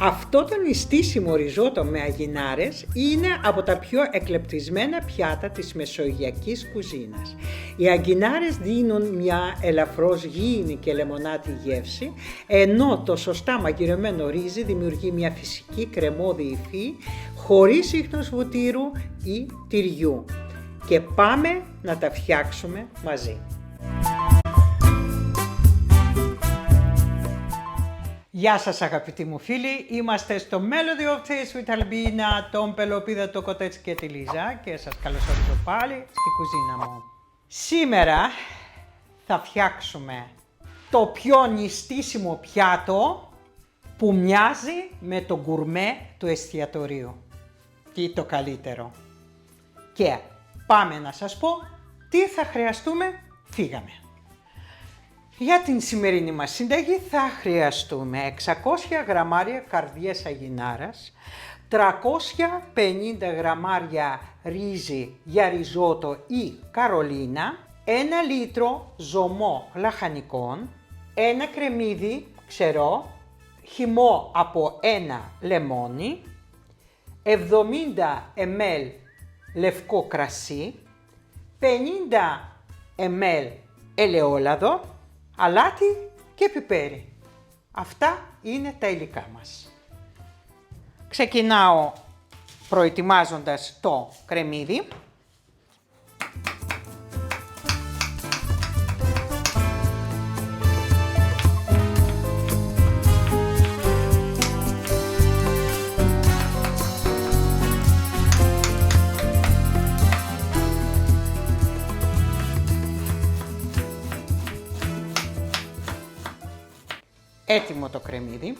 Αυτό το νηστίσιμο ριζότο με αγινάρες είναι από τα πιο εκλεπτισμένα πιάτα της μεσογειακής κουζίνας. Οι αγινάρες δίνουν μια ελαφρώς γήινη και λεμονάτη γεύση, ενώ το σωστά μαγειρεμένο ρύζι δημιουργεί μια φυσική κρεμώδη υφή, χωρίς ίχνος βουτύρου ή τυριού. Και πάμε να τα φτιάξουμε μαζί. Γεια σας αγαπητοί μου φίλοι, είμαστε στο Melody of Taste with Albina, τον Πελοπίδα, το Κοτέτσι και τη Λίζα και σας καλωσορίζω πάλι στη κουζίνα μου. Σήμερα θα φτιάξουμε το πιο νηστίσιμο πιάτο που μοιάζει με το γκουρμέ του εστιατορίου. Τι το καλύτερο. Και πάμε να σας πω τι θα χρειαστούμε, φύγαμε. Για την σημερινή μας συνταγή θα χρειαστούμε 600 γραμμάρια καρδιές αγινάρας, 350 γραμμάρια ρύζι για ριζότο ή καρολίνα, 1 λίτρο ζωμό λαχανικών, 1 κρεμμύδι ξερό, χυμό από 1 λεμόνι, 70 ml λευκό κρασί, 50 ml ελαιόλαδο, αλάτι και πιπέρι. Αυτά είναι τα υλικά μας. Ξεκινάω προετοιμάζοντας το κρεμμύδι. Έτοιμο το κρεμμύδι.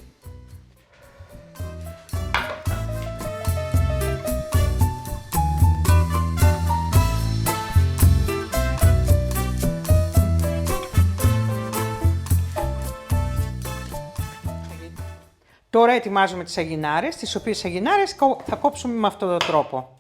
Τώρα ετοιμάζουμε τις αγινάρες, τις οποίες αγινάρες θα κόψουμε με αυτόν τον τρόπο.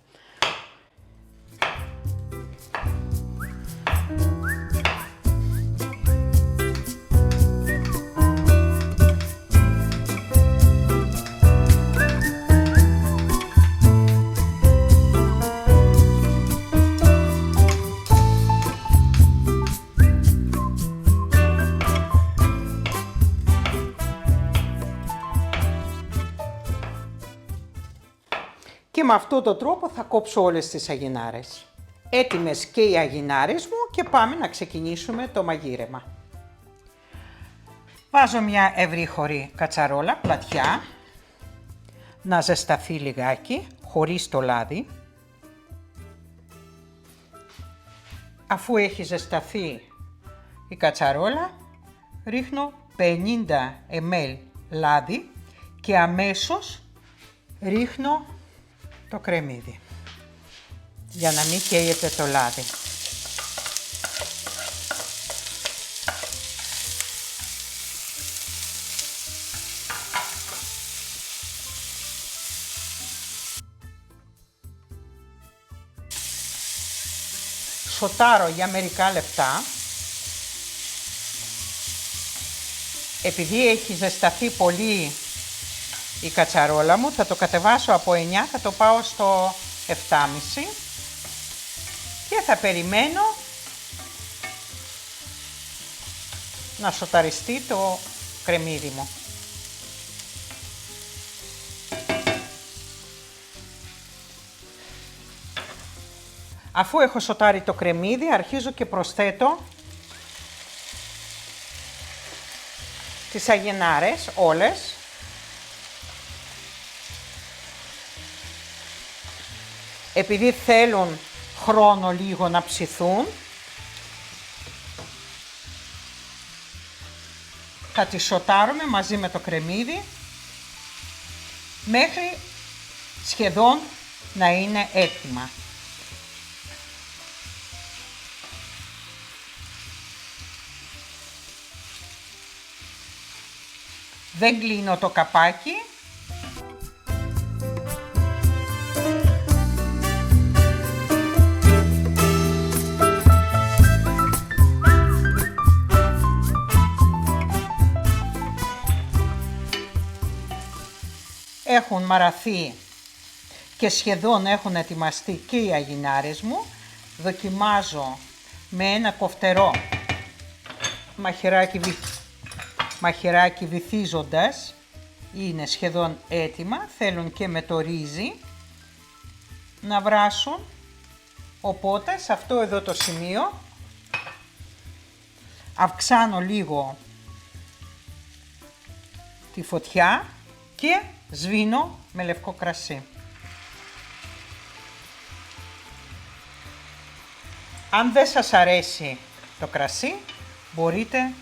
Και με αυτόν τον τρόπο θα κόψω όλες τις αγινάρες. Έτοιμες και οι αγινάρες μου και πάμε να ξεκινήσουμε το μαγείρεμα. Βάζω μια ευρύχωρη κατσαρόλα, πλατιά, να ζεσταθεί λιγάκι, χωρίς το λάδι. Αφού έχει ζεσταθεί η κατσαρόλα, ρίχνω 50 ml λάδι και αμέσως ρίχνω το κρεμμύδι, για να μην καίγεται το λάδι. Σοτάρω για μερικά λεπτά. Επειδή έχει ζεσταθεί πολύ η κατσαρόλα μου, θα το κατεβάσω από 9, θα το πάω στο 7,5 και θα περιμένω να σοταριστεί το κρεμμύδι μου. Αφού έχω σοτάρει το κρεμμύδι, αρχίζω και προσθέτω τις αγινάρες όλες. Επειδή θέλουν χρόνο λίγο να ψηθούν, θα τις σοτάρουμε μαζί με το κρεμμύδι μέχρι σχεδόν να είναι έτοιμα. Δεν κλείνω το καπάκι. έχουν μαραθεί και σχεδόν έχουν ετοιμαστεί και οι αγινάρες μου. Δοκιμάζω με ένα κοφτερό μαχαιράκι βυθίζοντας. Είναι σχεδόν έτοιμα, θέλουν και με το ρύζι να βράσουν. Οπότε σε αυτό εδώ το σημείο αυξάνω λίγο τη φωτιά και σβήνω με λευκό κρασί. Αν δεν σας αρέσει το κρασί, μπορείτε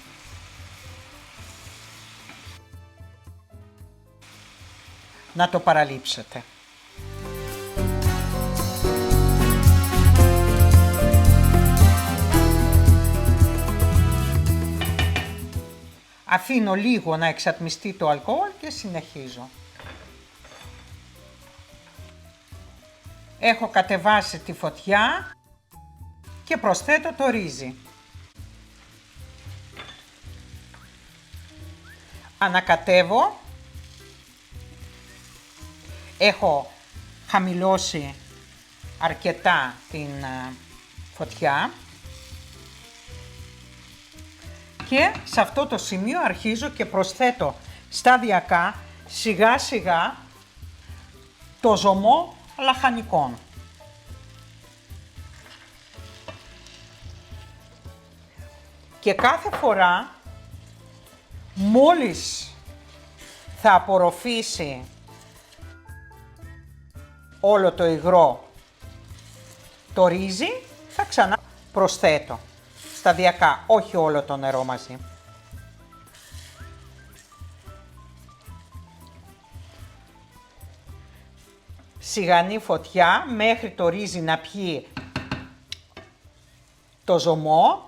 να το παραλείψετε. Αφήνω λίγο να εξατμιστεί το αλκοόλ και συνεχίζω. Έχω κατεβάσει τη φωτιά και προσθέτω το ρύζι. Ανακατεύω. Έχω χαμηλώσει αρκετά την φωτιά και σε αυτό το σημείο αρχίζω και προσθέτω σταδιακά, σιγά σιγά, το ζωμό λαχανικών. Και κάθε φορά, μόλις θα απορροφήσει όλο το υγρό το ρύζι, θα ξανά προσθέτω σταδιακά, όχι όλο το νερό μαζί. Σιγανή φωτιά μέχρι το ρύζι να πιει το ζωμό.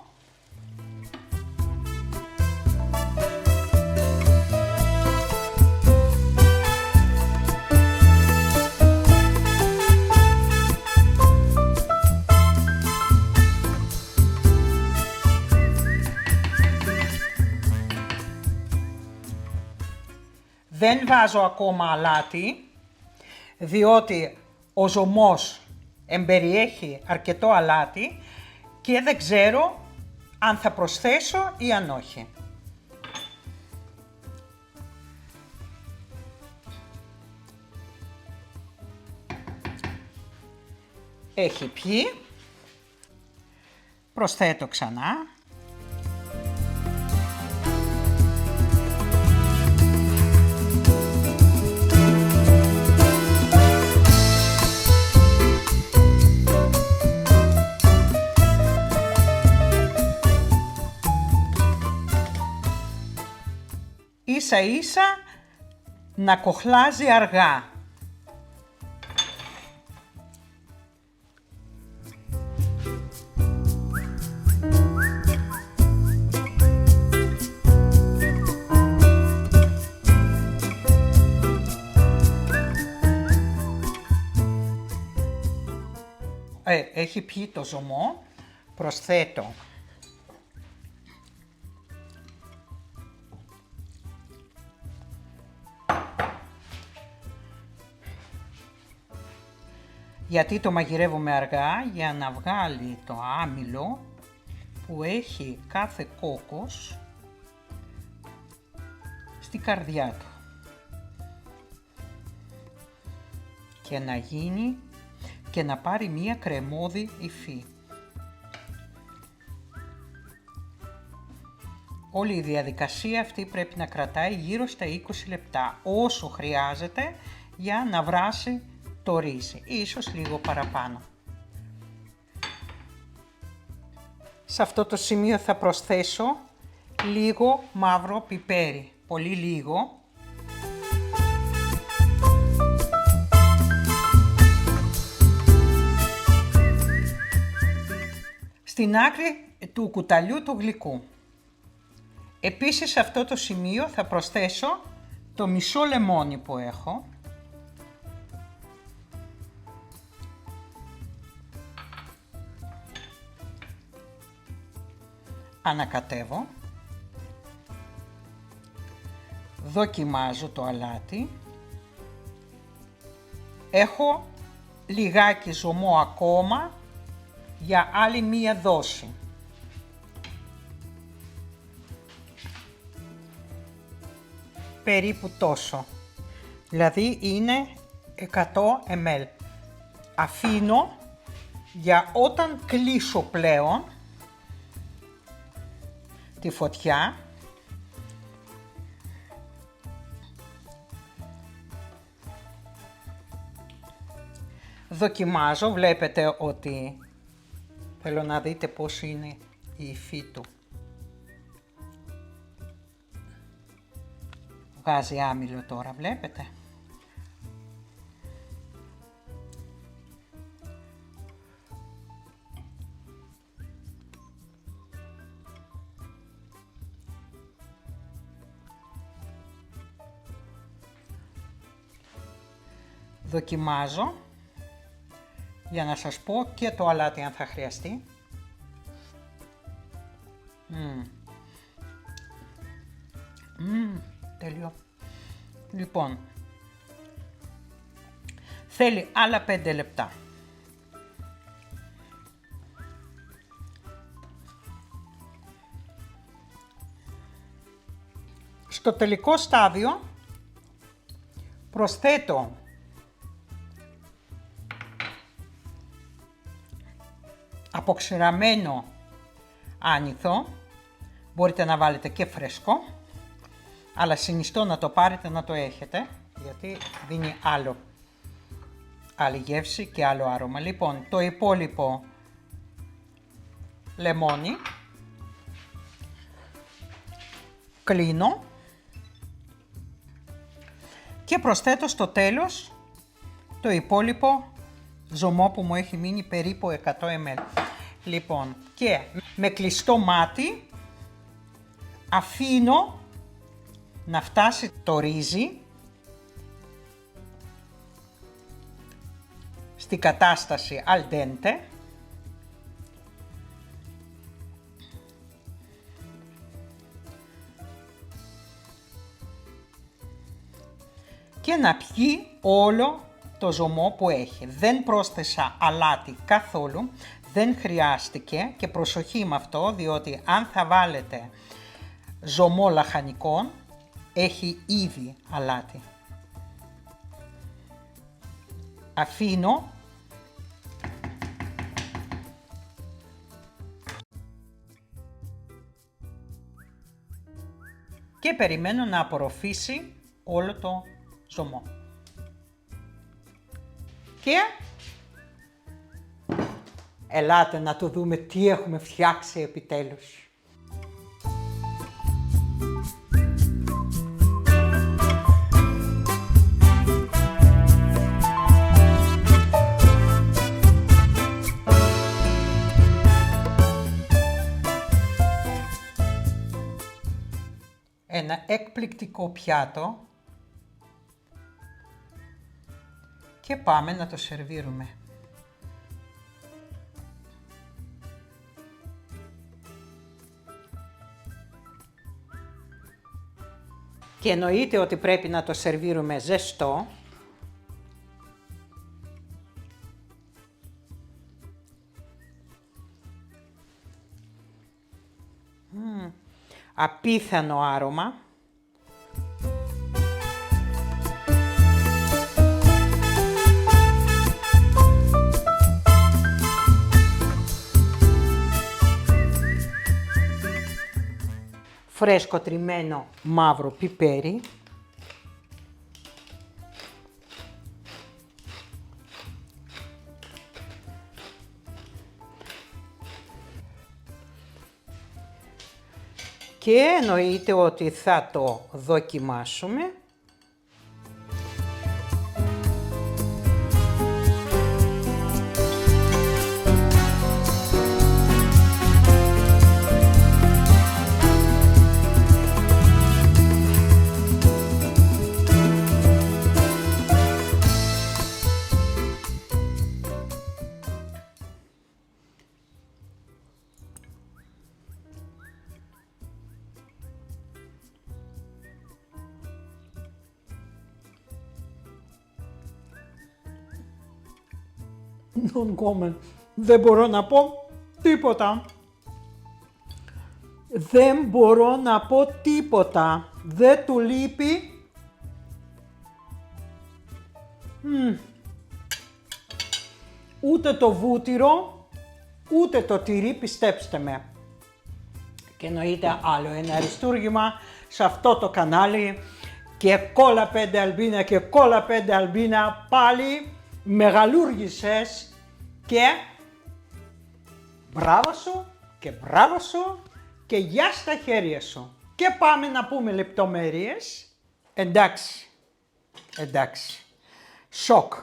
Δεν βάζω ακόμα αλάτι, διότι ο ζωμός εμπεριέχει αρκετό αλάτι και δεν ξέρω αν θα προσθέσω ή αν όχι. Έχει πιει, προσθέτω ξανά. Ίσα ίσα να κοχλάζει αργά. Έχει πιει το ζωμό, προσθέτω γιατί το μαγειρεύουμε αργά για να βγάλει το άμυλο που έχει κάθε κόκκος στην καρδιά του και να γίνει και να πάρει μία κρεμώδη υφή. Όλη η διαδικασία αυτή πρέπει να κρατάει γύρω στα 20 λεπτά, όσο χρειάζεται για να βράσει το ρύζι, ίσως λίγο παραπάνω. Σε αυτό το σημείο θα προσθέσω λίγο μαύρο πιπέρι, πολύ λίγο. Στην άκρη του κουταλιού του γλυκού. Επίσης σε αυτό το σημείο θα προσθέσω το μισό λεμόνι που έχω. Ανακατεύω. Δοκιμάζω το αλάτι. Έχω λιγάκι ζωμό ακόμα για άλλη μία δόση. Περίπου τόσο. Δηλαδή είναι 100 ml. Αφήνω για όταν κλείσω πλέον τη φωτιά. Δοκιμάζω, βλέπετε ότι θέλω να δείτε πώς είναι η υφή του. Βγάζει άμυλο τώρα, βλέπετε. Δοκιμάζω για να σας πω και το αλάτι αν θα χρειαστεί. Τέλειο. Λοιπόν, θέλει άλλα 5 λεπτά. Στο τελικό στάδιο προσθέτω αποξηραμένο άνηθο, μπορείτε να βάλετε και φρέσκο, αλλά συνιστώ να το πάρετε να το έχετε, γιατί δίνει άλλη γεύση και άλλο άρωμα. Λοιπόν, το υπόλοιπο λεμόνι, κλείνω και προσθέτω στο τέλος το υπόλοιπο ζωμό που μου έχει μείνει περίπου 100 ml. Λοιπόν, και με κλειστό μάτι αφήνω να φτάσει το ρύζι στη κατάσταση al dente και να πιει όλο το ζωμό που έχει. Δεν πρόσθεσα αλάτι καθόλου, δεν χρειάστηκε και προσοχή με αυτό, διότι αν θα βάλετε ζωμό λαχανικών έχει ήδη αλάτι. Αφήνω και περιμένω να απορροφήσει όλο το ζωμό. Και ελάτε να το δούμε τι έχουμε φτιάξει επιτέλους. Ένα εκπληκτικό πιάτο και πάμε να το σερβίρουμε. Και εννοείται ότι πρέπει να το σερβίρουμε ζεστό. Απίθανο άρωμα. Φρέσκο τριμμένο μαύρο πιπέρι. Και εννοείται ότι θα το δοκιμάσουμε. Non comment. Δεν μπορώ να πω τίποτα. Δεν μπορώ να πω τίποτα. Δεν του λείπει. Ούτε το βούτυρο, ούτε το τυρί, πιστέψτε με. Και εννοείται άλλο ένα αριστούργημα σε αυτό το κανάλι. Και κόλλα 5 αλμπίνα και κόλλα 5 αλμπίνα, πάλι μεγαλούργησες και μπράβο σου και μπράβο σου και γεια στα χέρια σου. Και πάμε να πούμε λεπτομέρειες. Εντάξει, εντάξει. Σοκ.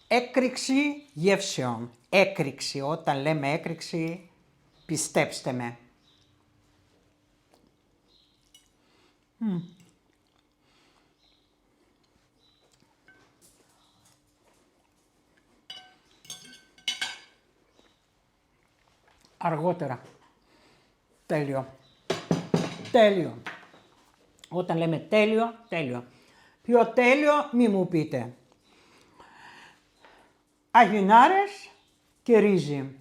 Έκρηξη γεύσεων. Έκρηξη, όταν λέμε έκρηξη, πιστέψτε με. Αργότερα. Τέλειο. Τέλειο. Όταν λέμε τέλειο, τέλειο. Πιο τέλειο μη μου πείτε. Αγινάρες και ρύζι.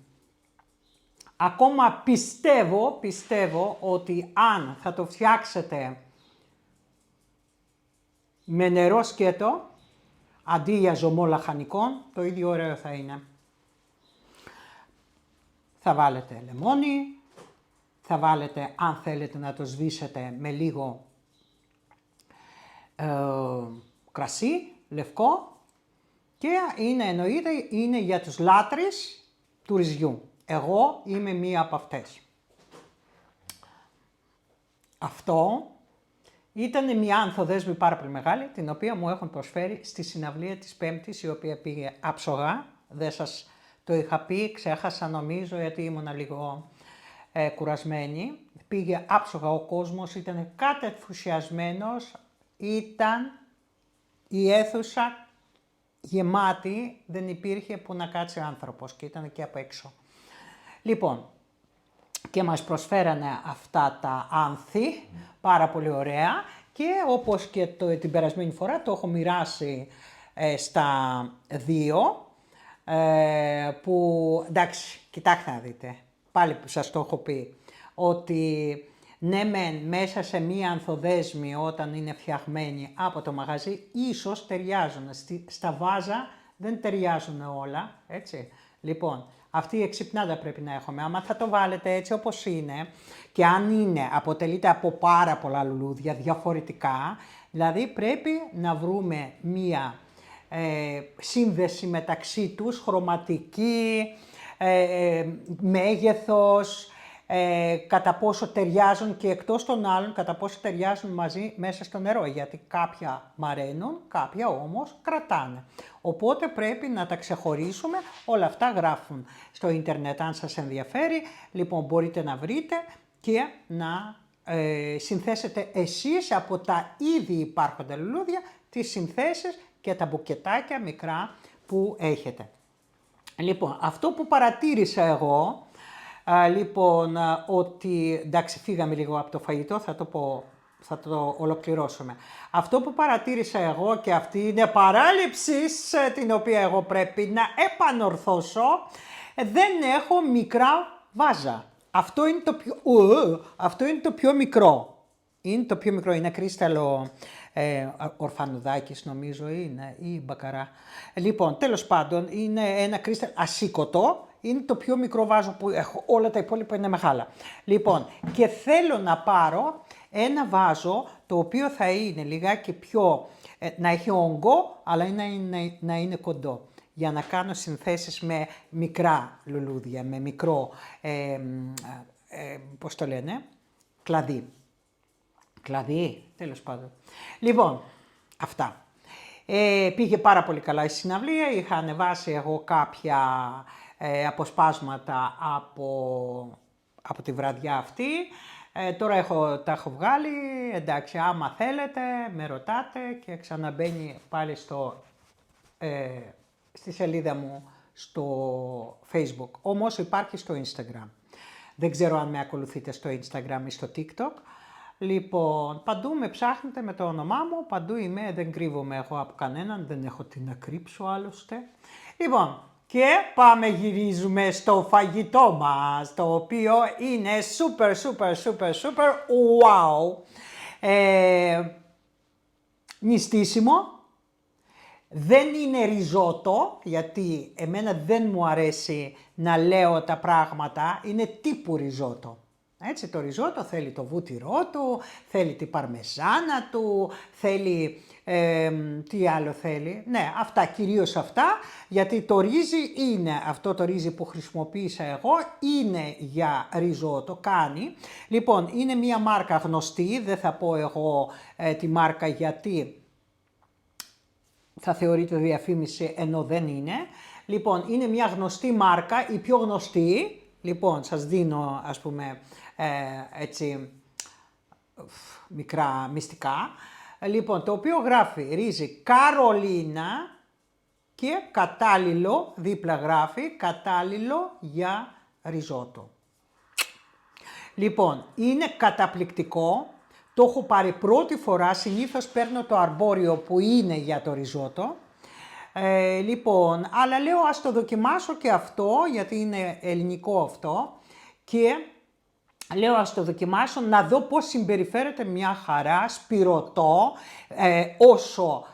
Ακόμα πιστεύω ότι αν θα το φτιάξετε με νερό σκέτο, αντί για ζωμό λαχανικών, το ίδιο ωραίο θα είναι. Θα βάλετε λεμόνι, θα βάλετε, αν θέλετε να το σβήσετε, με λίγο κρασί, λευκό, και εννοείται είναι για τους λάτρεις του ρυζιού. Εγώ είμαι μία από αυτές. Αυτό ήταν μια ανθοδέσμη πάρα πολύ μεγάλη, την οποία μου έχουν προσφέρει στη συναυλία της Πέμπτης, η οποία πήγε άψογα. Δεν σας το είχα πει, ξέχασα νομίζω, γιατί ήμουν λίγο κουρασμένη. Πήγε άψογα ο κόσμος, ήταν κατενθουσιασμένος, ήταν η αίθουσα γεμάτη, δεν υπήρχε που να κάτσει άνθρωπος και ήταν και απ' έξω. Λοιπόν, και μας προσφέρανε αυτά τα άνθη, πάρα πολύ ωραία, και όπως και την περασμένη φορά το έχω μοιράσει στα δύο, που εντάξει, κοιτάξτε να δείτε, πάλι που σας το έχω πει, ότι ναι μεν μέσα σε μία ανθοδέσμη όταν είναι φτιαγμένη από το μαγαζί, ίσως ταιριάζουν, στα βάζα δεν ταιριάζουν όλα, έτσι. Λοιπόν, αυτή η εξυπνάδα πρέπει να έχουμε. Άμα θα το βάλετε έτσι όπως είναι, και αν αποτελείται από πάρα πολλά λουλούδια διαφορετικά, δηλαδή πρέπει να βρούμε μία σύνδεση μεταξύ τους, χρωματική, μέγεθος, κατά πόσο ταιριάζουν και εκτός των άλλων, κατά πόσο ταιριάζουν μαζί μέσα στο νερό, γιατί κάποια μαραίνουν, κάποια όμως κρατάνε. Οπότε πρέπει να τα ξεχωρίσουμε, όλα αυτά γράφουν στο ίντερνετ αν σας ενδιαφέρει, λοιπόν μπορείτε να βρείτε και να συνθέσετε εσείς από τα ήδη υπάρχοντα λουλούδια τις συνθέσεις και τα μπουκετάκια μικρά που έχετε. Λοιπόν, αυτό που παρατήρησα εγώ, λοιπόν, ότι, εντάξει, φύγαμε λίγο από το φαγητό, θα το ολοκληρώσουμε. Αυτό που παρατήρησα εγώ, και αυτή είναι παράληψη την οποία εγώ πρέπει να επανορθώσω, δεν έχω μικρά βάζα. Αυτό είναι το πιο μικρό. Είναι το πιο μικρό, είναι κρίσταλο Ορφανουδάκης νομίζω είναι, ή Μπακαρά. Λοιπόν, τέλος πάντων, είναι ένα κρίσταλο ασήκωτο. Είναι το πιο μικρό βάζο που έχω, όλα τα υπόλοιπα είναι μεγάλα. Λοιπόν, και θέλω να πάρω ένα βάζο το οποίο θα είναι λιγάκι πιο, να έχει όγκο, αλλά να είναι κοντό. Για να κάνω συνθέσεις με μικρά λουλούδια, με μικρό, πώς το λένε, κλαδί. Κλαδί, τέλος πάντων. Λοιπόν, αυτά. Πήγε πάρα πολύ καλά η συναυλία, είχα ανεβάσει εγώ κάποια αποσπάσματα από τη βραδιά αυτή. Τώρα τα έχω βγάλει, εντάξει, άμα θέλετε με ρωτάτε και ξαναμπαίνει πάλι στη σελίδα μου στο Facebook. Όμως υπάρχει στο Instagram. Δεν ξέρω αν με ακολουθείτε στο Instagram ή στο TikTok. Λοιπόν, παντού με ψάχνετε με το όνομά μου, παντού είμαι, δεν κρύβομαι εγώ από κανέναν, δεν έχω τι να κρύψω άλλωστε. Λοιπόν, και πάμε γυρίζουμε στο φαγητό μας, το οποίο είναι super wow. Νηστίσιμο. Δεν είναι ριζότο, γιατί εμένα δεν μου αρέσει να λέω τα πράγματα, είναι τύπου ριζότο. Έτσι, το ριζότο θέλει το βούτυρό του, θέλει την παρμεζάνα του, θέλει, τι άλλο θέλει, ναι, αυτά, κυρίως αυτά, γιατί το ρύζι είναι, αυτό το ρύζι που χρησιμοποίησα εγώ, είναι για ριζότο, κάνει. Λοιπόν, είναι μια μάρκα γνωστή, δεν θα πω εγώ τη μάρκα γιατί θα θεωρείται διαφήμιση ενώ δεν είναι. Λοιπόν, είναι μια γνωστή μάρκα, η πιο γνωστή. Λοιπόν, σας δίνω ας πούμε έτσι μικρά μυστικά. Λοιπόν, το οποίο γράφει ρύζι Καρολίνα και κατάλληλο, δίπλα γράφει, κατάλληλο για ριζότο. Λοιπόν, είναι καταπληκτικό. Το έχω πάρει πρώτη φορά, συνήθως παίρνω το αρμπόριο που είναι για το ριζότο. Λοιπόν, αλλά λέω ας το δοκιμάσω και αυτό, γιατί είναι ελληνικό αυτό. Και λέω ας το δοκιμάσω να δω πώς συμπεριφέρεται μια χαρά, σπυρωτό, όσο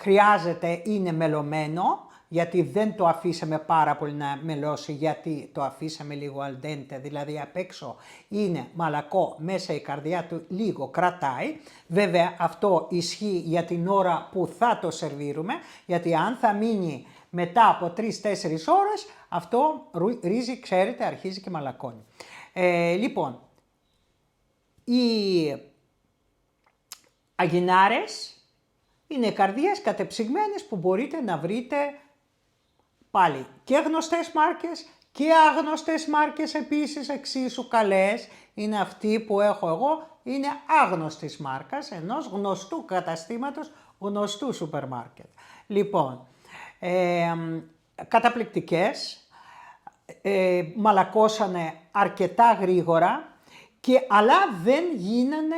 χρειάζεται είναι μελωμένο. Γιατί δεν το αφήσαμε πάρα πολύ να μελώσει, γιατί το αφήσαμε λίγο al dente, δηλαδή απ' έξω είναι μαλακό, μέσα η καρδιά του λίγο κρατάει. Βέβαια αυτό ισχύει για την ώρα που θα το σερβίρουμε, γιατί αν θα μείνει μετά από 3-4 ώρες, αυτό ρύζι, ξέρετε, αρχίζει και μαλακώνει. Λοιπόν, οι αγινάρες είναι καρδιές κατεψυγμένες που μπορείτε να βρείτε πάλι και γνωστές μάρκες και άγνωστες μάρκες επίσης εξίσου καλές. Είναι αυτή που έχω εγώ, είναι άγνωστης μάρκας ενός γνωστού καταστήματος, γνωστού σούπερ μάρκετ. Λοιπόν, καταπληκτικές, μαλακώσανε αρκετά γρήγορα, αλλά δεν γίνανε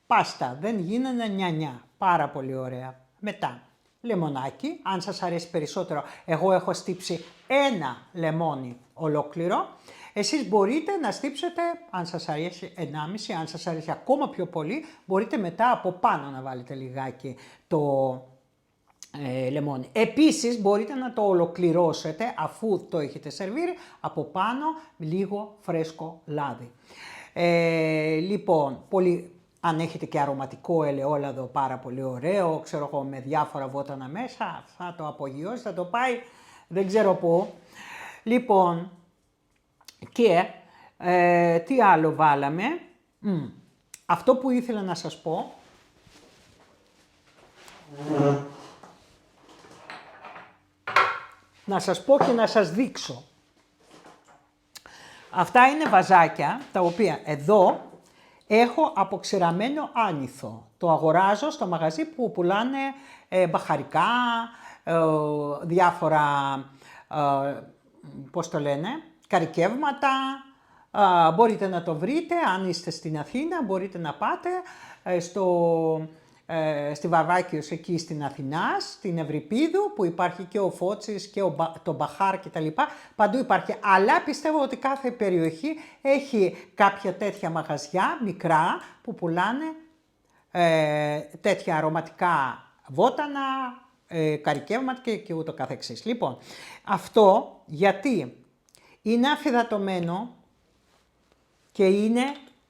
πάστα, δεν γίνανε νιανιά. Πάρα πολύ ωραία. Μετά, λεμονάκι, αν σας αρέσει περισσότερο, εγώ έχω στύψει ένα λεμόνι ολόκληρο. Εσείς μπορείτε να στύψετε, αν σας αρέσει 1,5, αν σας αρέσει ακόμα πιο πολύ, μπορείτε μετά από πάνω να βάλετε λιγάκι το λεμόνι. Επίσης μπορείτε να το ολοκληρώσετε αφού το έχετε σερβίρει, από πάνω λίγο φρέσκο λάδι. Λοιπόν, αν έχετε και αρωματικό ελαιόλαδο, πάρα πολύ ωραίο, ξέρω εγώ, με διάφορα βότανα μέσα, θα το απογειώσει, θα το πάει, δεν ξέρω πού. Λοιπόν, και τι άλλο βάλαμε. Αυτό που ήθελα να σας πω, να σας πω και να σας δείξω. Αυτά είναι βαζάκια, τα οποία εδώ έχω αποξηραμένο άνηθο. Το αγοράζω στο μαγαζί που πουλάνε μπαχαρικά, διάφορα, πώς το λένε, καρικεύματα. Μπορείτε να το βρείτε, αν είστε στην Αθήνα, μπορείτε να πάτε στη Βαρβάκιος εκεί στην Αθηνά, στην Ευρυπίδου, που υπάρχει και ο Φώτσης και το Μπαχάρ κτλ. Παντού υπάρχει, αλλά πιστεύω ότι κάθε περιοχή έχει κάποια τέτοια μαγαζιά, μικρά, που πουλάνε τέτοια αρωματικά βότανα, καρικεύματα και ούτω καθεξής. Λοιπόν, αυτό γιατί είναι αφυδατωμένο και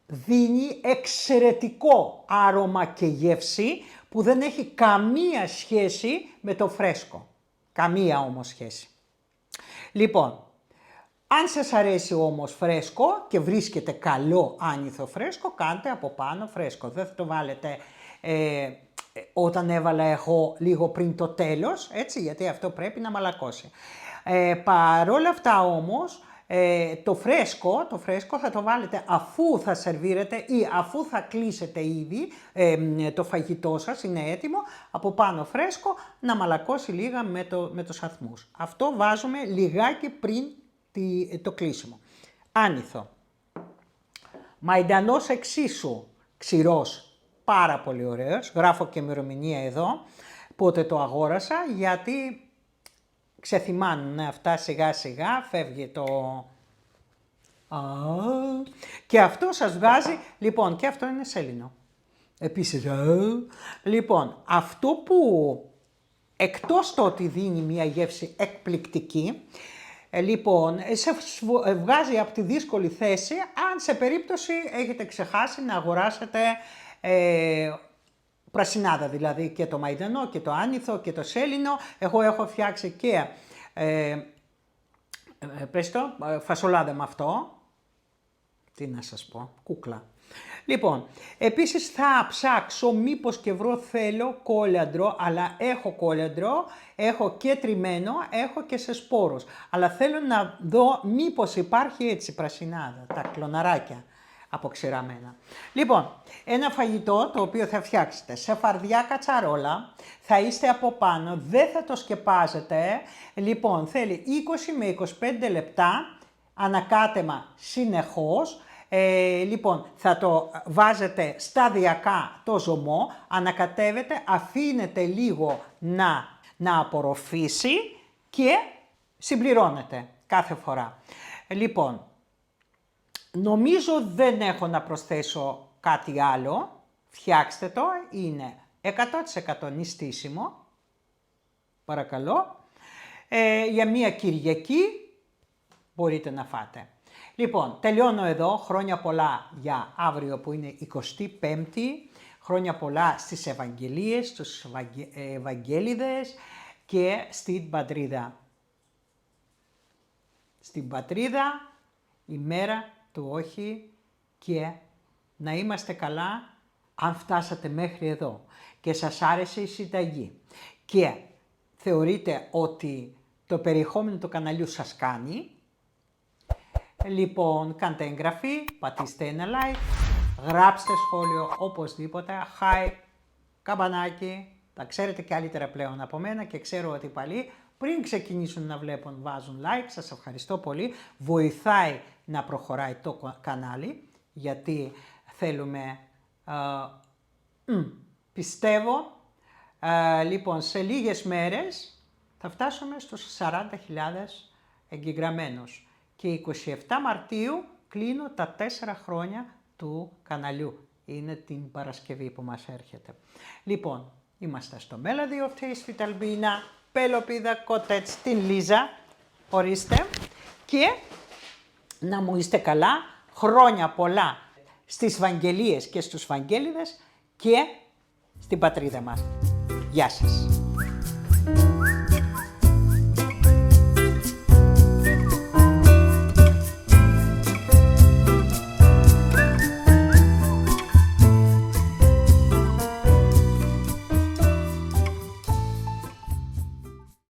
δίνει εξαιρετικό άρωμα και γεύση που δεν έχει καμία σχέση με το φρέσκο. Καμία όμως σχέση. Λοιπόν, αν σας αρέσει όμως φρέσκο και βρίσκετε καλό άνηθο φρέσκο, κάντε από πάνω φρέσκο. Δεν θα το βάλετε όταν έβαλα εγώ λίγο πριν το τέλος, έτσι, γιατί αυτό πρέπει να μαλακώσει. Παρόλα αυτά όμως, το φρέσκο θα το βάλετε αφού θα σερβίρετε ή αφού θα κλείσετε ήδη το φαγητό σας, είναι έτοιμο, από πάνω φρέσκο να μαλακώσει λίγα με τους αθμούς. Αυτό βάζουμε λιγάκι πριν το κλείσιμο. Άνηθο. Μαϊντανός εξίσου. ξηρός, πάρα πολύ ωραίος. Γράφω και ημερομηνία εδώ, πότε το αγόρασα, γιατί ξεθυμάνουν αυτά σιγά σιγά, φεύγει το... Και αυτό σας βγάζει, λοιπόν, και αυτό είναι σέλινο. Επίσης, λοιπόν, αυτό που εκτός το ότι δίνει μια γεύση εκπληκτική, λοιπόν, σε βγάζει από τη δύσκολη θέση αν σε περίπτωση έχετε ξεχάσει να αγοράσετε πρασινάδα, δηλαδή και το μαϊντανό και το άνηθο και το σέλινο. Εγώ έχω φτιάξει και φασολάδα με αυτό. Τι να σας πω, κούκλα. Λοιπόν, επίσης θα ψάξω μήπως και βρω, θέλω κόλιαντρο, αλλά έχω κόλιαντρο, έχω και τριμμένο, έχω και σε σπόρους. Αλλά θέλω να δω μήπως υπάρχει έτσι πρασινάδα, τα κλωναράκια αποξηραμένα. Λοιπόν, ένα φαγητό το οποίο θα φτιάξετε σε φαρδιά κατσαρόλα, θα είστε από πάνω, δεν θα το σκεπάζετε. Λοιπόν, θέλει 20 με 25 λεπτά ανακάτεμα συνεχώς. Λοιπόν, θα το βάζετε σταδιακά το ζωμό, ανακατεύετε, αφήνετε λίγο να απορροφήσει και συμπληρώνετε κάθε φορά. Λοιπόν, νομίζω δεν έχω να προσθέσω κάτι άλλο. Φτιάξτε το, είναι 100% νηστίσιμο. Παρακαλώ. Για μία Κυριακή μπορείτε να φάτε. Λοιπόν, τελειώνω εδώ. Χρόνια πολλά για αύριο που είναι 25η. Χρόνια πολλά στις Ευαγγελίες, στους Ευαγγέλιδες και στην πατρίδα. Στην πατρίδα, η μέρα του όχι, και να είμαστε καλά αν φτάσατε μέχρι εδώ και σας άρεσε η συνταγή και θεωρείτε ότι το περιεχόμενο του καναλιού σας κάνει. Λοιπόν, κάντε εγγραφή, πατήστε ένα like, γράψτε σχόλιο οπωσδήποτε, καμπανάκι, τα ξέρετε καλύτερα πλέον από μένα και ξέρω ότι πάλι πριν ξεκινήσουν να βλέπουν βάζουν like. Σας ευχαριστώ πολύ, βοηθάει να προχωράει το κανάλι, γιατί θέλουμε, πιστεύω, λοιπόν σε λίγες μέρες θα φτάσουμε στους 40.000 εγγεγραμμένους. Και 27 Μαρτίου κλείνω τα 4 χρόνια του καναλιού. Είναι την Παρασκευή που μας έρχεται. Λοιπόν, είμαστε στο Melody of Taste with Albina, Πελοπίδα Κοτέτς, την Λίζα. Ορίστε. Και να μου είστε καλά, χρόνια πολλά στις Βαγγελίες και στους Βαγγέλιδες και στην πατρίδα μας. Γεια σας.